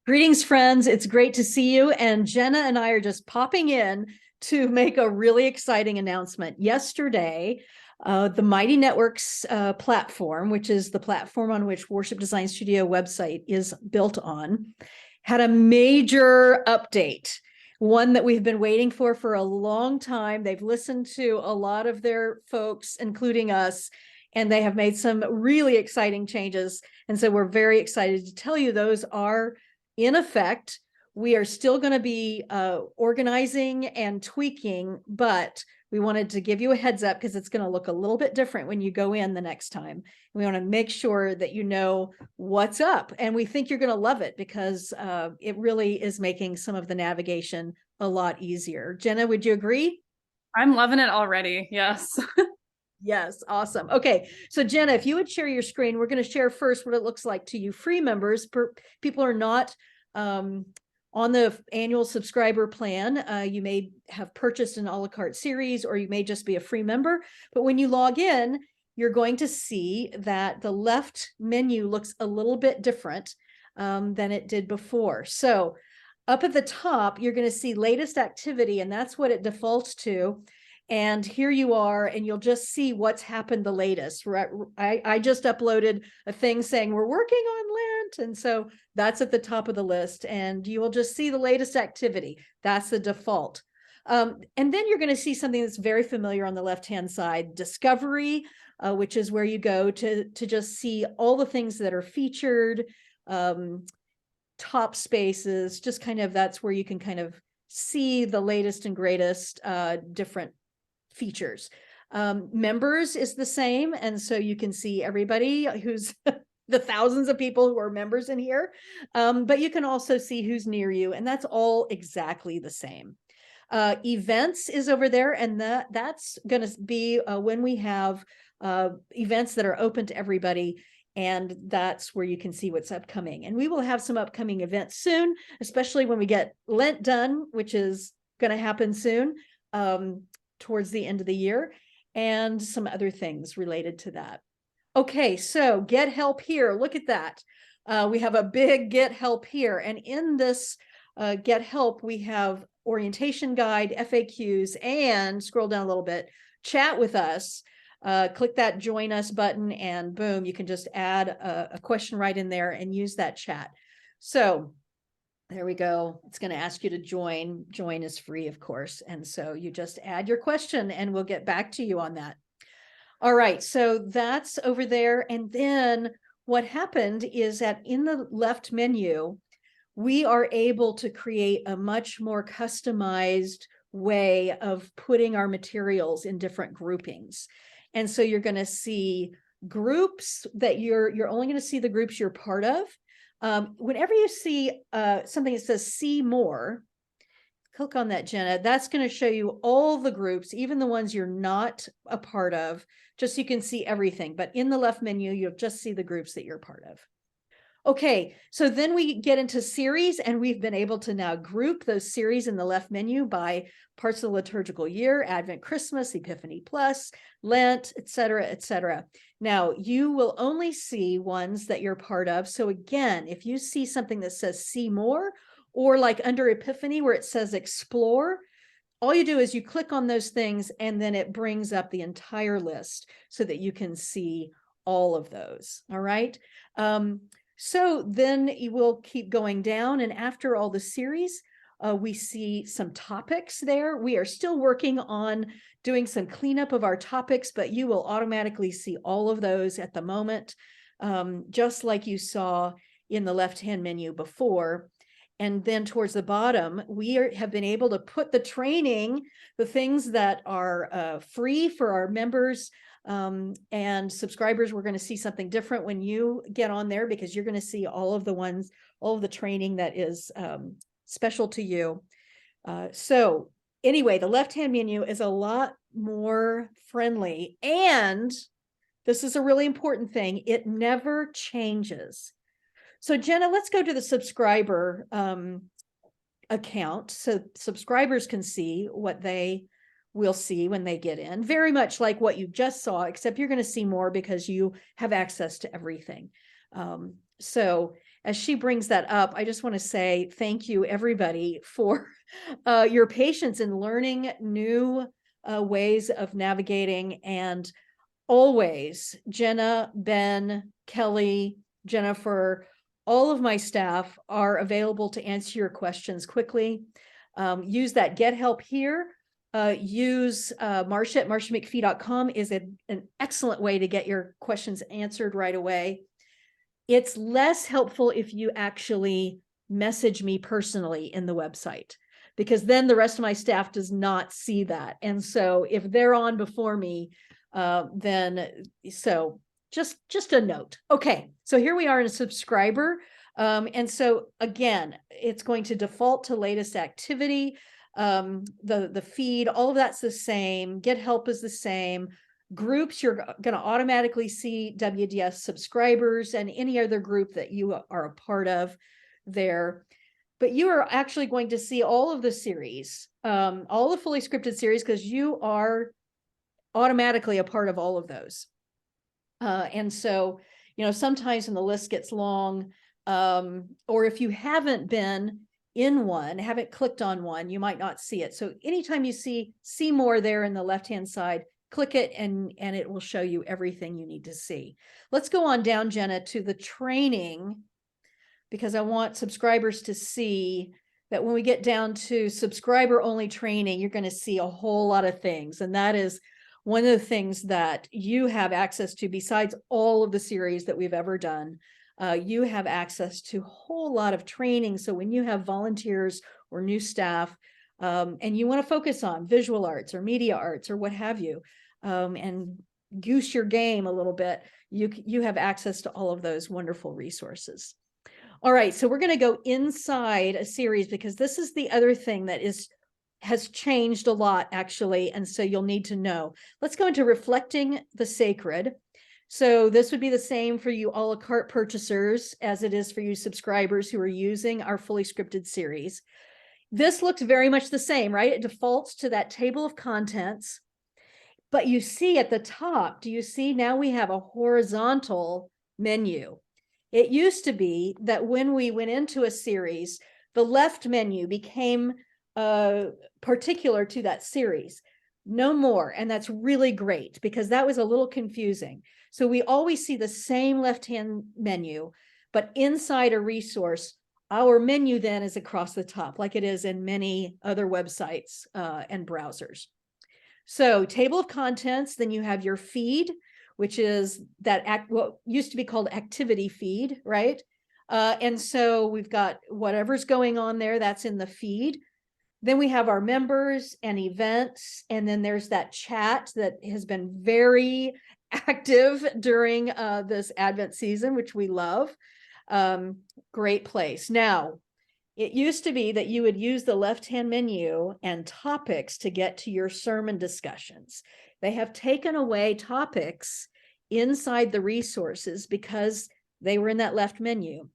Greetings, friends. It's great to see you. And Jenna and I are just popping in to make a really exciting announcement. Yesterday, the Mighty Networks platform, which is the platform on which Worship Design Studio website is built on, had a major update, one that we've been waiting for a long time. They've listened to a lot of their folks, including us, and they have made some really exciting changes. And so we're very excited to tell you those are in effect. We are still going to be organizing and tweaking, but we wanted to give you a heads up because it's going to look a little bit different when you go in the next time. We want to make sure that you know what's up, and we think you're going to love it because it really is making some of the navigation a lot easier. Jenna, would you agree? I'm loving it already. Yes. Yes, awesome. Okay, so Jenna, if you would share your screen, we're going to share first what it looks like to you free members. People are not on the annual subscriber plan. You may have purchased an a la carte series, or you may just be a free member. But when you log in, you're going to see that the left menu looks a little bit different than it did before. So up at the top, you're going to see latest activity, and that's what it defaults to. And here you are, and you'll just see what's happened the latest. Right? I just uploaded a thing saying we're working on Lent. And so that's at the top of the list. And you will just see the latest activity. That's the default. And then you're going to see something that's very familiar on the left-hand side, Discovery, which is where you go to just see all the things that are featured, top spaces, just kind of that's where you can kind of see the latest and greatest different features. Members is the same. And so you can see everybody who's the thousands of people who are members in here. But you can also see who's near you. And that's all exactly the same. Events is over there. And that's going to be when we have events that are open to everybody. And that's where you can see what's upcoming. And we will have some upcoming events soon, especially when we get Lent done, which is going to happen soon. Towards the end of the year, and some other things related to that. Okay, so get help here. Look at that. We have a big get help here. And in this get help, we have orientation guide, FAQs, and scroll down a little bit, chat with us. Click that join us button, and boom, you can just add a question right in there and use that chat. So there we go. It's going to ask you to join. Join is free, of course. And so you just add your question and we'll get back to you on that. All right. So that's over there. And then what happened is that in the left menu, we are able to create a much more customized way of putting our materials in different groupings. And so you're going to see groups that you're only going to see the groups you're part of. Whenever you see something that says see more, click on that, Jenna. That's going to show you all the groups, even the ones you're not a part of, just so you can see everything. But in the left menu, you'll just see the groups that you're part of. Okay, so then we get into series, and we've been able to now group those series in the left menu by parts of the liturgical year: Advent, Christmas, Epiphany Plus, Lent, etc., etc. Now, you will only see ones that you're part of. So again, if you see something that says see more, or like under Epiphany where it says explore, all you do is you click on those things, and then it brings up the entire list so that you can see all of those. All right. So then you will keep going down, and after all the series, we see some topics there. We are still working on doing some cleanup of our topics, but you will automatically see all of those at the moment, just like you saw in the left-hand menu before. And then towards the bottom, we have been able to put the training, the things that are free for our members, and subscribers. We're going to see something different when you get on there, because you're going to see all of the training that is special to you. So anyway, the left-hand menu is a lot more friendly, and this is a really important thing. It never changes. So Jenna, let's go to the subscriber account so subscribers can see what they will see when they get in, very much like what you just saw, except you're going to see more because you have access to everything. as she brings that up, I just want to say thank you, everybody, for your patience in learning new ways of navigating. And always, Jenna, Ben, Kelly, Jennifer, all of my staff are available to answer your questions quickly. Use that get help here. Use Marcia at marciamcfee.com is an excellent way to get your questions answered right away. It's less helpful if you actually message me personally in the website, because then the rest of my staff does not see that. And so if they're on before me, so just a note. Okay, so here we are in a subscriber. And so again, it's going to default to latest activity. The feed, all of that's the same. Get help is the same. Groups, you're going to automatically see WDS subscribers and any other group that you are a part of there. But you are actually going to see all of the series, all the fully scripted series, because you are automatically a part of all of those. And so, sometimes when the list gets long, or if you haven't been in one, haven't clicked on one, you might not see it. So anytime you see more there in the left-hand side, click it and it will show you everything you need to see. Let's go on down, Jenna, to the training, because I want subscribers to see that when we get down to subscriber only training, you're going to see a whole lot of things. And that is one of the things that you have access to, besides all of the series that we've ever done. You have access to a whole lot of training. So when you have volunteers or new staff, and you want to focus on visual arts or media arts or what have you, and goose your game a little bit, you have access to all of those wonderful resources. All right, so we're going to go inside a series, because this is the other thing that has changed a lot, actually, and so you'll need to know. Let's go into reflecting the sacred. So this would be the same for you a la carte purchasers as it is for you subscribers who are using our fully scripted series. This looks very much the same, right? It defaults to that table of contents. But you see at the top, do you see now we have a horizontal menu? It used to be that when we went into a series, the left menu became particular to that series. No more. And that's really great, because that was a little confusing. So we always see the same left-hand menu, but inside a resource, our menu then is across the top, like it is in many other websites and browsers. So table of contents, then you have your feed, which is what used to be called activity feed, right? And so we've got whatever's going on there, that's in the feed. Then we have our members and events, and then there's that chat that has been very active during this Advent season, which we love. Great place. Now, it used to be that you would use the left-hand menu and topics to get to your sermon discussions. They have taken away topics inside the resources because they were in that left menu.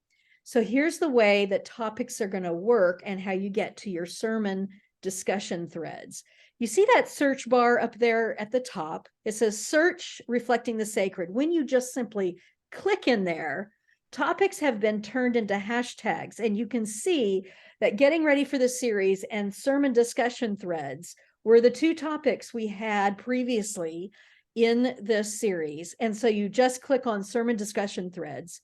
So here's the way that topics are going to work and how you get to your sermon discussion threads. You see that search bar up there at the top? It says search reflecting the sacred. When you just simply click in there, topics have been turned into hashtags, and you can see that getting ready for the series and sermon discussion threads were the two topics we had previously in this series. And so you just click on sermon discussion threads,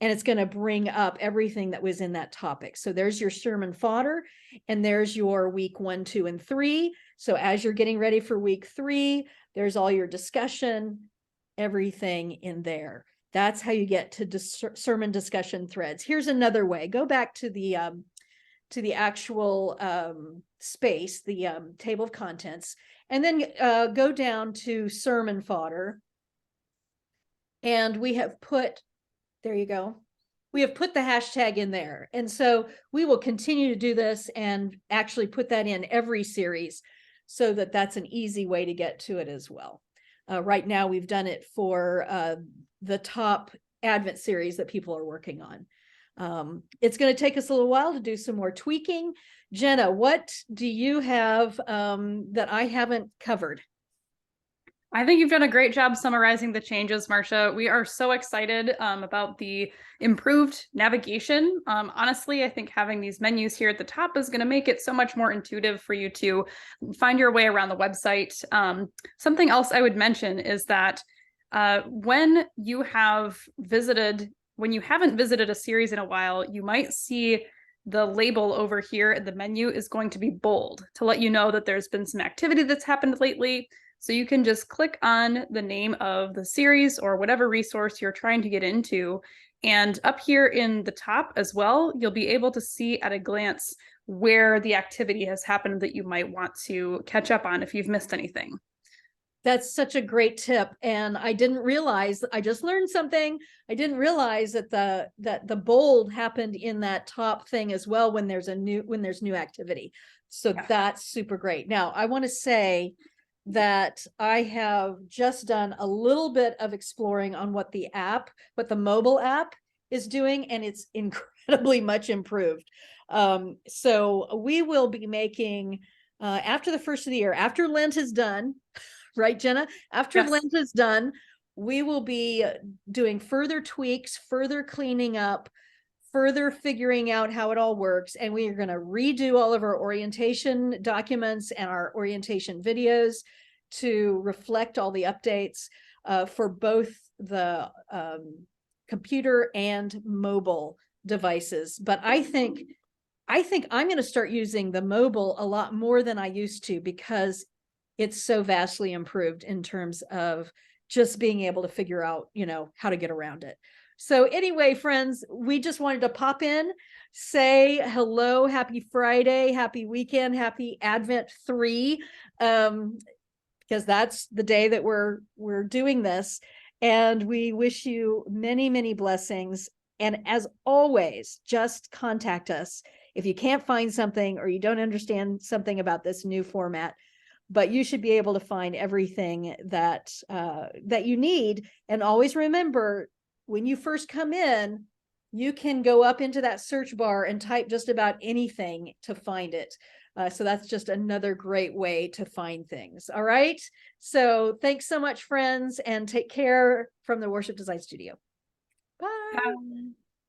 and it's going to bring up everything that was in that topic. So there's your sermon fodder, and there's your week 1, 2, and 3. So as you're getting ready for week 3, there's all your discussion, everything in there. That's how you get to sermon discussion threads. Here's another way. Go back to the actual space, the table of contents, and then go down to sermon fodder. And we have put, there you go. We have put the hashtag in there. And so we will continue to do this and actually put that in every series, so that that's an easy way to get to it as well. Right now, we've done it for the top Advent series that people are working on. It's going to take us a little while to do some more tweaking. Jenna, what do you have that I haven't covered? I think you've done a great job summarizing the changes, Marcia. We are so excited about the improved navigation. Honestly, I think having these menus here at the top is going to make it so much more intuitive for you to find your way around the website. Something else I would mention is that when you haven't visited a series in a while, you might see the label over here in the menu is going to be bold to let you know that there's been some activity that's happened lately. So you can just click on the name of the series or whatever resource you're trying to get into. And up here in the top as well, you'll be able to see at a glance where the activity has happened that you might want to catch up on if you've missed anything. That's such a great tip. And I didn't realize, I just learned something. I didn't realize that the bold happened in that top thing as well when there's new activity. So Yeah. that's super great. Now, I want to say that I have just done a little bit of exploring on what the mobile app is doing, and it's incredibly much improved. So we will be making, after the first of the year, after Lent is done, right, Jenna? After Yes. Lent is done, we will be doing further tweaks, further cleaning up, further figuring out how it all works. And we are going to redo all of our orientation documents and our orientation videos to reflect all the updates for both the computer and mobile devices. But I think I'm going to start using the mobile a lot more than I used to, because it's so vastly improved in terms of just being able to figure out, how to get around it. So anyway, friends, we just wanted to pop in, say hello, happy Friday, happy weekend, happy Advent 3, because that's the day that we're doing this. And we wish you many, many blessings. And as always, just contact us if you can't find something or you don't understand something about this new format. But you should be able to find everything that you need. And always remember, when you first come in, you can go up into that search bar and type just about anything to find it. So that's just another great way to find things. All right. So thanks so much, friends, and take care from the Worship Design Studio. Bye. Bye.